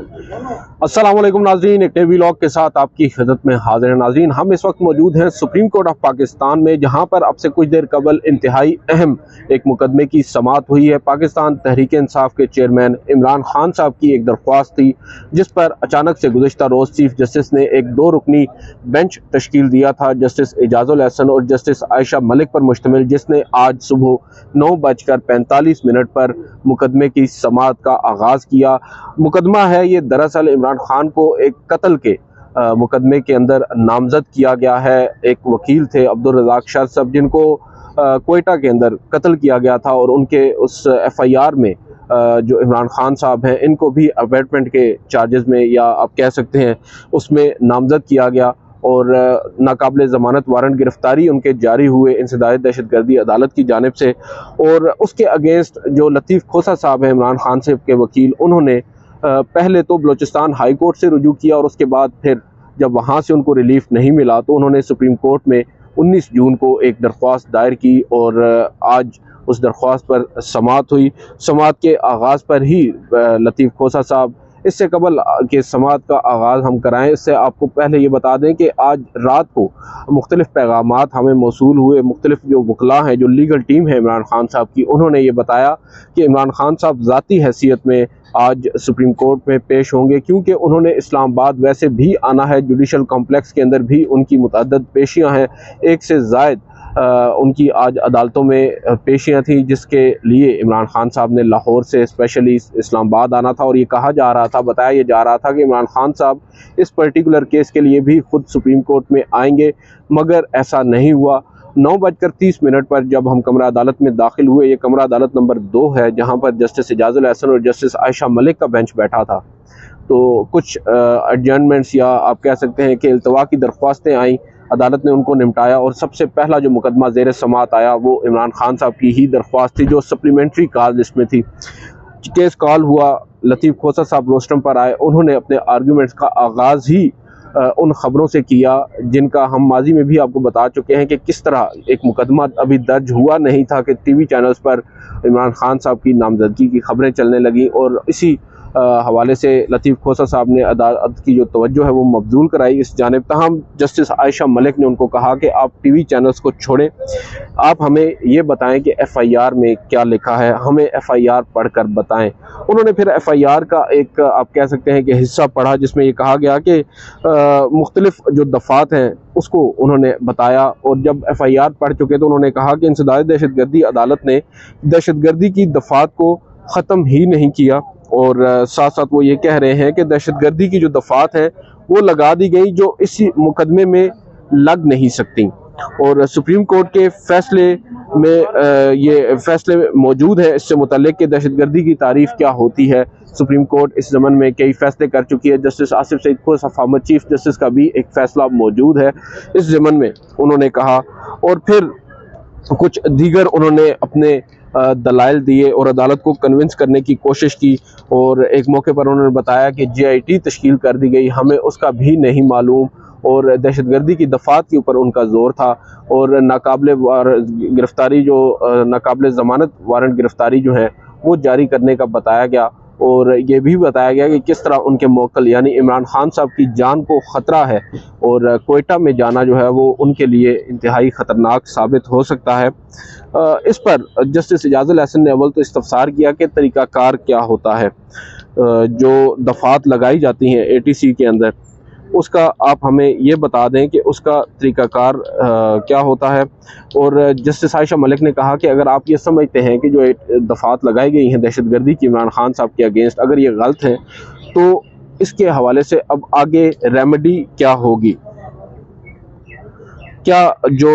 अस्सलाम वालेकुम नाज़रीन, एक नए व्लॉग के साथ आपकी खिदमत में हाजिर है। नाज़रीन, हम इस वक्त मौजूद हैं सुप्रीम कोर्ट ऑफ पाकिस्तान में, जहां पर अब से कुछ देर कबल इंतहाई अहम एक मुकदमे की समाअत हुई है। पाकिस्तान तहरीक इंसाफ के चेयरमैन इमरान खान साहब की एक दरख्वास्त थी, जिस पर अचानक से गुज़िश्ता रोज़ चीफ जस्टिस ने एक 2 रुकनी बेंच तश्कील दिया था, जस्टिस एजाजुल एहसन और जस्टिस आयशा मलिक पर मुश्तमिल, जिसने आज सुबह 9:45 पर मुकदमे की समाअत का आगाज़ किया। मुकदमा है ये दरअसल इमरान खान को एक कत्ल के मुकदमे के अंदर नामजद किया गया है। एक वकील थे अब्दुल रज़ाक शाह साहब, जिनको कोयटा के अंदर कत्ल किया गया था, और उनके उस एफआईआर में जो इमरान खान साहब हैं, इनको भी अबेटमेंट के चार्जेस में, या आप कह सकते हैं उसमें नामजद किया गया, और नाकाबिल ज़मानत वारंट गिरफ्तारी उनके जारी हुए इंसदाद दहशतगर्दी अदालत की जानिब से। और उसके अगेंस्ट जो लतीफ़ खोसा साहब हैं, इमरान खान साहब के वकील, उन्होंने पहले तो बलोचिस्तान हाई कोर्ट से रुजू किया, और उसके बाद फिर जब वहाँ से उनको रिलीफ नहीं मिला तो उन्होंने सुप्रीम कोर्ट में 19 जून को एक दरख्वास्त दायर की, और आज उस दरख्वास्त पर समाअत हुई। समाअत के आगाज़ पर ही लतीफ़ खोसा साहब, इससे कबल के समाअत का आगाज़ हम कराएं, इससे आपको पहले ये बता दें कि आज रात को मुख्तलिफ़ पैगामात हमें मौसूल हुए। मुख्तलिफ़ जो वकला हैं, जो लीगल टीम है इमरान खान साहब की, उन्होंने ये बताया कि इमरान खान साहब ज़ाती हैसियत में आज सुप्रीम कोर्ट में पेश होंगे, क्योंकि उन्होंने इस्लामाबाद वैसे भी आना है। जुडिशल कॉम्प्लेक्स के अंदर भी उनकी मुतअद्दिद पेशियाँ हैं, एक से ज़ायद उनकी आज अदालतों में पेशियाँ थी, जिसके लिए इमरान खान साहब ने लाहौर से स्पेशली इस्लामाबाद आना था। और ये कहा जा रहा था, बताया ये जा रहा था कि इमरान खान साहब इस पर्टिकुलर केस के लिए भी खुद सुप्रीम कोर्ट में आएंगे, मगर ऐसा नहीं हुआ। 9:30 पर जब हम कमरा अदालत में दाखिल हुए, ये कमरा अदालत नंबर 2 है, जहाँ पर जस्टिस एजाजुल एहसन और जस्टिस आयशा मलिक का बेंच बैठा था। तो कुछ एडजर्नमेंट्स, या आप कह सकते हैं कि इल्तवा की दरख्वास्तें आईं, अदालत ने उनको निपटाया, और सबसे पहला जो मुकदमा ज़ेर समाअत आया वो इमरान खान साहब की ही दरख्वास्त थी, जो सप्लीमेंट्री कॉल लिस्ट में थी। केस कॉल हुआ, लतीफ़ खोसा साहब रोस्टम पर आए, उन्होंने अपने आर्गूमेंट्स का आगाज़ ही उन ख़बरों से किया जिनका हम माजी में भी आपको बता चुके हैं कि किस तरह एक मुकदमा अभी दर्ज हुआ नहीं था कि टीवी चैनल्स पर इमरान खान साहब की नामजदगी की ख़बरें चलने लगीं, और इसी हवाले से लतीफ़ खोसा साहब ने अदालत की जो तवज्जो है वो मबजूल कराई इस जानिब। तहम जस्टिस आयशा मलिक ने उनको कहा कि आप टीवी चैनल्स को छोड़ें, आप हमें ये बताएं कि एफआईआर में क्या लिखा है, हमें एफआईआर पढ़कर बताएं। उन्होंने फिर एफआईआर का एक, आप कह सकते हैं कि हिस्सा पढ़ा, जिसमें ये कहा गया कि मुख्तलिफ जो दफ़ात हैं उसको उन्होंने बताया, और जब एफआईआर पढ़ चुके तो उन्होंने कहा कि इंसदाद दहशतगर्दी अदालत ने दहशतगर्दी की दफ़ात को ख़त्म ही नहीं किया, और साथ साथ वो ये कह रहे हैं कि दहशतगर्दी की जो दफ़ात है वो लगा दी गई जो इसी मुकदमे में लग नहीं सकती। और सुप्रीम कोर्ट के फैसले में ये फैसले मौजूद है इससे मुतल्लिक कि दहशतगर्दी की तारीफ़ क्या होती है। सुप्रीम कोर्ट इस ज़मन में कई फैसले कर चुकी है। जस्टिस आसिफ सईद खोसा फॉर्मर चीफ जस्टिस का भी एक फ़ैसला मौजूद है इस ज़मन में, उन्होंने कहा। और फिर कुछ दीगर उन्होंने अपने दलाइल दिए और अदालत को कन्विंस करने की कोशिश की, और एक मौके पर उन्होंने बताया कि JIT तश्कील कर दी गई, हमें उसका भी नहीं मालूम, और दहशतगर्दी की दफ़ात के ऊपर उनका ज़ोर था, और नाकाबिल गिरफ्तारी जो नाकाबिल ज़मानत वारंट गिरफ्तारी जो है वो जारी करने का बताया गया। और ये भी बताया गया कि किस तरह उनके मौकल यानी इमरान खान साहब की जान को ख़तरा है, और कोयटा में जाना जो है वो उनके लिए इंतहाई ख़तरनाक साबित हो सकता है। इस पर जस्टिस एजाजुल एहसन ने अव्वल तो इस्तफसार किया कि तरीक़ाकार क्या होता है, जो दफ़ात लगाई जाती हैं ATC के अंदर, उसका आप हमें ये बता दें कि उसका तरीक़ाकार क्या होता है। और जस्टिस आयशा मलिक ने कहा कि अगर आप ये समझते हैं कि जो दफ़ात लगाई गई हैं दहशतगर्दी की इमरान खान साहब के अगेंस्ट, अगर ये गलत हैं, तो इसके हवाले से अब आगे रेमेडी क्या होगी। क्या जो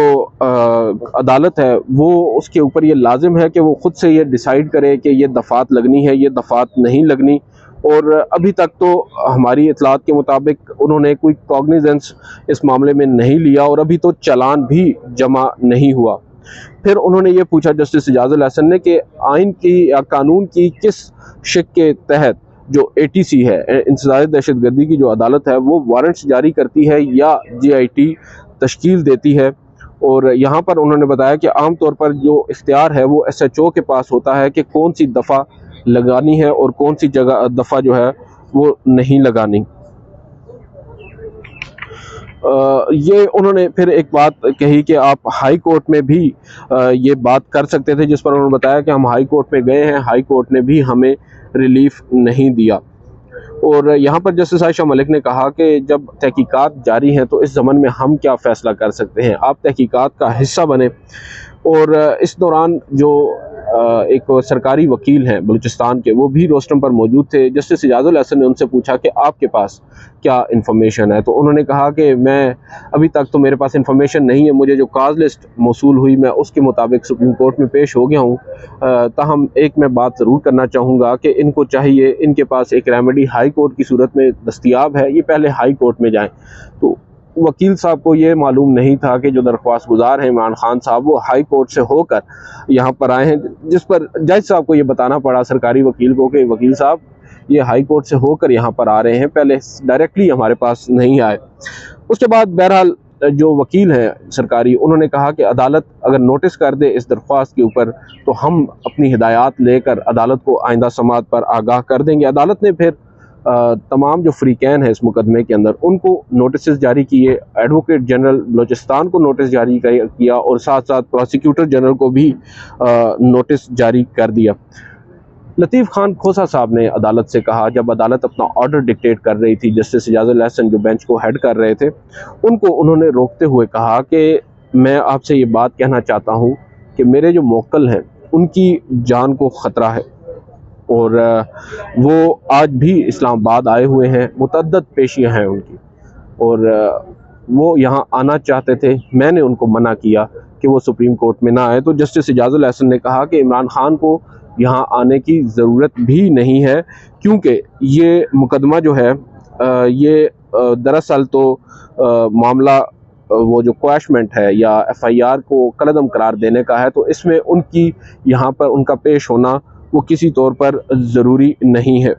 अदालत है वो, उसके ऊपर ये लाजिम है कि वो ख़ुद से ये डिसाइड करे कि ये दफ़ात लगनी है, ये दफ़ात नहीं लगनी। और अभी तक तो हमारी इतलात के मुताबिक उन्होंने कोई कॉग्निजेंस इस मामले में नहीं लिया, और अभी तो चालान भी जमा नहीं हुआ। फिर उन्होंने ये पूछा जस्टिस एजाजुल एहसन ने कि आइन की या कानून की किस शिक के तहत जो ATC है, इंसदाद दहशतगर्दी की जो अदालत है, वो वारंट्स जारी करती है या JIT तश्कील देती है। और यहाँ पर उन्होंने बताया कि आम तौर पर जो इख्तियार है वो SHO के पास होता है कि कौन सी दफ़ा लगानी है और कौन सी जगह दफ़ा जो है वो नहीं लगानी। ये उन्होंने फिर एक बात कही कि आप हाई कोर्ट में भी ये बात कर सकते थे, जिस पर उन्होंने बताया कि हम हाई कोर्ट में गए हैं, हाई कोर्ट ने भी हमें रिलीफ नहीं दिया। और यहाँ पर जस्टिस आयशा मलिक ने कहा कि जब तहकीकात जारी हैं तो इस ज़मन में हम क्या फ़ैसला कर सकते हैं, आप तहकीकात का हिस्सा बने। और इस दौरान जो एक सरकारी वकील हैं बलूचिस्तान के, वो भी रोस्टम पर मौजूद थे। जस्टिस इजाज़ुल हसन ने उनसे पूछा कि आपके पास क्या इन्फॉर्मेशन है, तो उन्होंने कहा कि मैं अभी तक तो मेरे पास इन्फॉर्मेशन नहीं है, मुझे जो काज लिस्ट मौसूल हुई मैं उसके मुताबिक सुप्रीम कोर्ट में पेश हो गया हूँ। ताहम एक मैं बात ज़रूर करना चाहूँगा कि इनको चाहिए, इनके पास एक रेमेडी हाई कोर्ट की सूरत में दस्तियाब है, ये पहले हाई कोर्ट में जाएँ। तो वकील साहब को ये मालूम नहीं था कि जो दरख्वास्त गुजार हैं इमरान खान साहब, वो हाई कोर्ट से होकर यहाँ पर आए हैं, जिस पर जज साहब को ये बताना पड़ा सरकारी वकील को कि वकील साहब ये हाई कोर्ट से होकर यहाँ पर आ रहे हैं, पहले डायरेक्टली हमारे पास नहीं आए। उसके बाद बहरहाल जो वकील हैं सरकारी, उन्होंने कहा कि अदालत अगर नोटिस कर दे इस दरख्वास्त के ऊपर तो हम अपनी हिदायत लेकर अदालत को आइंदा समात पर आगाह कर देंगे। अदालत ने फिर तमाम जो फ्रीकैन है इस मुकदमे के अंदर उनको नोटिस जारी किए, एडवोकेट जनरल बलूचिस्तान को नोटिस जारी किया और साथ साथ प्रोसिक्यूटर जनरल को भी नोटिस जारी कर दिया। लतीफ़ खान खोसा साहब ने अदालत से कहा, जब अदालत अपना ऑर्डर डिक्टेट कर रही थी, जस्टिस इजाज़ुल हसन जो बेंच को हेड कर रहे थे, उनको उन्होंने रोकते हुए कहा कि मैं आपसे ये बात कहना चाहता हूँ कि मेरे जो मोक्कल हैं उनकी जान को ख़तरा है और वो आज भी इस्लामाबाद आए हुए हैं, मुतअद्दिद पेशियाँ हैं उनकी और वो यहाँ आना चाहते थे। मैंने उनको मना किया कि वो सुप्रीम कोर्ट में ना आए। तो जस्टिस इजाज़ुल हसन ने कहा कि इमरान खान को यहाँ आने की ज़रूरत भी नहीं है, क्योंकि ये मुकदमा जो है ये दरअसल तो मामला वो जो क्वैशमेंट है या FIR को कलअदम करार देने का है, तो इसमें उनकी यहाँ पर उनका पेश होना वो किसी तौर पर ज़रूरी नहीं है।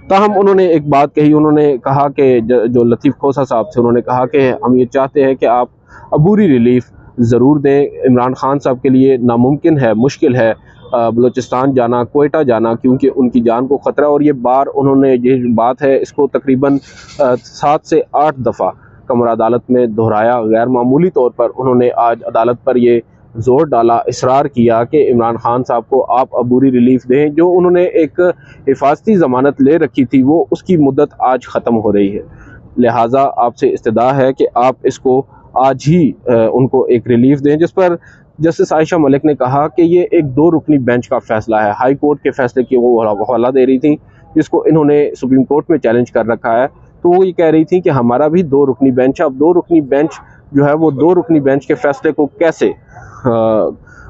ताहम उन्होंने एक बात कही, उन्होंने कहा कि जो लतीफ़ खोसा साहब थे, उन्होंने कहा कि हम ये चाहते हैं कि आप अबूरी रिलीफ ज़रूर दें। इमरान खान साहब के लिए नामुमकिन है, मुश्किल है बलूचिस्तान जाना, कोयटा जाना, क्योंकि उनकी जान को ख़तरा। और ये बार उन्होंने ये बात है इसको तकरीबन 7 से 8 दफ़ा कमरा अदालत में दोहराया। गैर मामूली तौर पर उन्होंने आज अदालत पर ये ज़ोर डाला, इसरार किया कि इमरान खान साहब को आप अबूरी रिलीफ दें। जो उन्होंने एक हिफाजती ज़मानत ले रखी थी वो उसकी मुद्दत आज ख़त्म हो रही है, लिहाजा आपसे इस्तदा है कि आप इसको आज ही उनको एक रिलीफ दें। जिस पर जस्टिस आयशा मलिक ने कहा कि ये एक 2 रुकनी बेंच का फ़ैसला है। हाई कोर्ट के फ़ैसले की वो हवाला दे रही थी, जिसको इन्होंने सुप्रीम कोर्ट में चैलेंज कर रखा है। तो वो ये कह रही थी कि हमारा भी 2 रुकनी बेंच है। अब 2 रुकनी बेंच जो है वो 2 रुकनी बेंच के फ़ैसले को कैसे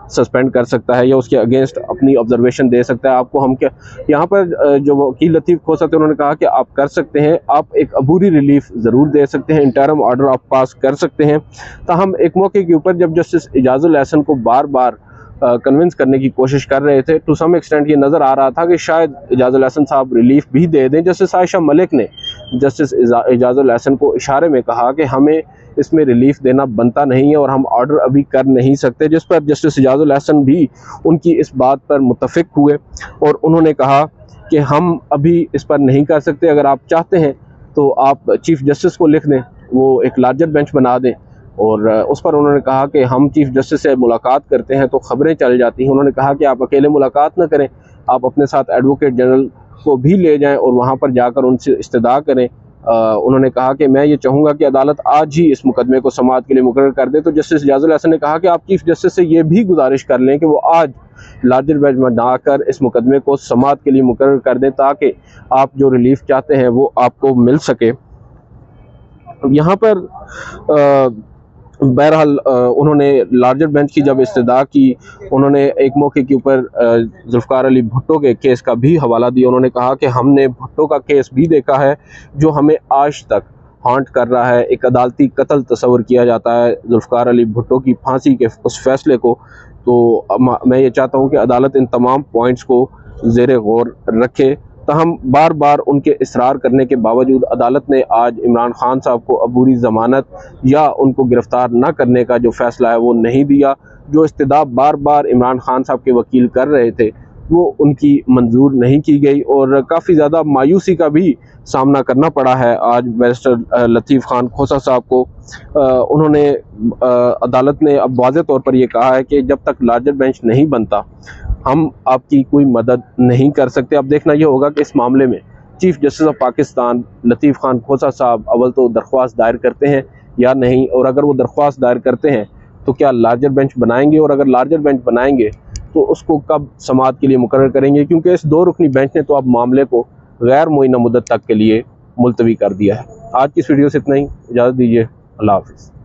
सस्पेंड कर सकता है या उसके अगेंस्ट अपनी ऑब्जर्वेशन दे सकता है। आपको हम क्या यहाँ पर जो वकील लतीफ़ खोसा थे, उन्होंने कहा कि आप कर सकते हैं, आप एक अबूरी रिलीफ ज़रूर दे सकते हैं, इंटरम ऑर्डर आप पास कर सकते हैं। ताहम एक मौके के ऊपर जब जस्टिस इजाज़ुल हसन को बार बार कन्विंस करने की कोशिश कर रहे थे, टू सम एक्सटेंट ये नज़र आ रहा था कि शायद इजाज़ुल हसन साहब रिलीफ भी दे दें। जस्टिस आयशा मलिक ने जस्टिस इजाज़ुल हसन को इशारे में कहा कि हमें इसमें रिलीफ देना बनता नहीं है और हम ऑर्डर अभी कर नहीं सकते, जिस पर जस्टिस इजाज़ुल हसन भी उनकी इस बात पर मुत्तफ़िक हुए और उन्होंने कहा कि हम अभी इस पर नहीं कर सकते, अगर आप चाहते हैं तो आप चीफ़ जस्टिस को लिख दें, वो एक लार्जर बेंच बना दें। और उस पर उन्होंने कहा कि हम चीफ़ जस्टिस से मुलाकात करते हैं तो ख़बरें चल जाती हैं। उन्होंने कहा कि आप अकेले मुलाकात न करें, आप अपने साथ एडवोकेट जनरल को भी ले जाएं और वहाँ पर जाकर उनसे इस्तदा करें। उन्होंने कहा कि मैं ये चाहूँगा कि अदालत आज ही इस मुकदमे को समाअत के लिए मुकर्रर कर दे। तो जस्टिस इजाज़ुल हसन ने कहा कि आप चीफ़ जस्टिस से ये भी गुजारिश कर लें कि वो आज लार्जर बेंच में बनाकर इस मुकदमे को समाअत के लिए मुकर्रर कर दें, ताकि आप जो रिलीफ चाहते हैं वो आपको मिल सके। यहाँ पर बहरहाल उन्होंने लार्जर बेंच की जब इस्तदा की, उन्होंने एक मौके के ऊपर जुल्फ़िकार अली भुट्टो के केस का भी हवाला दिया। उन्होंने कहा कि हमने भुट्टो का केस भी देखा है जो हमें आज तक हॉन्ट कर रहा है। एक अदालती कत्ल तस्वर किया जाता है जुल्फ़िकार अली भुट्टो की फांसी के उस फैसले को। तो मैं ये चाहता हूँ कि अदालत इन तमाम पॉइंट्स को ज़ेरे गौर रखे। ताहम बार बार उनके इसरार करने के बावजूद अदालत ने आज इमरान खान साहब को अबूरी ज़मानत या उनको गिरफ़्तार न करने का जो फ़ैसला है वो नहीं दिया। जो इस्तदा बार बार इमरान खान साहब के वकील कर रहे थे वो उनकी मंजूर नहीं की गई और काफ़ी ज़्यादा मायूसी का भी सामना करना पड़ा है आज बैरिस्टर लतीफ़ खान खोसा साहब को। उन्होंने अदालत ने अब वाज़ेह तौर पर यह कहा है कि जब तक लार्जर बेंच नहीं बनता हम आपकी कोई मदद नहीं कर सकते। अब देखना यह होगा कि इस मामले में चीफ जस्टिस ऑफ पाकिस्तान लतीफ़ खान खोसा साहब अव्वल तो दरख्वास्त दायर करते हैं या नहीं, और अगर वो दरख्वास्त दायर करते हैं तो क्या लार्जर बेंच बनाएंगे, और अगर लार्जर बेंच बनाएंगे तो उसको कब समाअत के लिए मुकर्रर करेंगे, क्योंकि इस 2 रुकनी बेंच ने तो अब मामले को गैर मुअय्यना मुद्दत तक के लिए मुलतवी कर दिया है। आज की इस वीडियो से इतना ही, इजाज़त दीजिए, अल्लाह हाफ़िज़।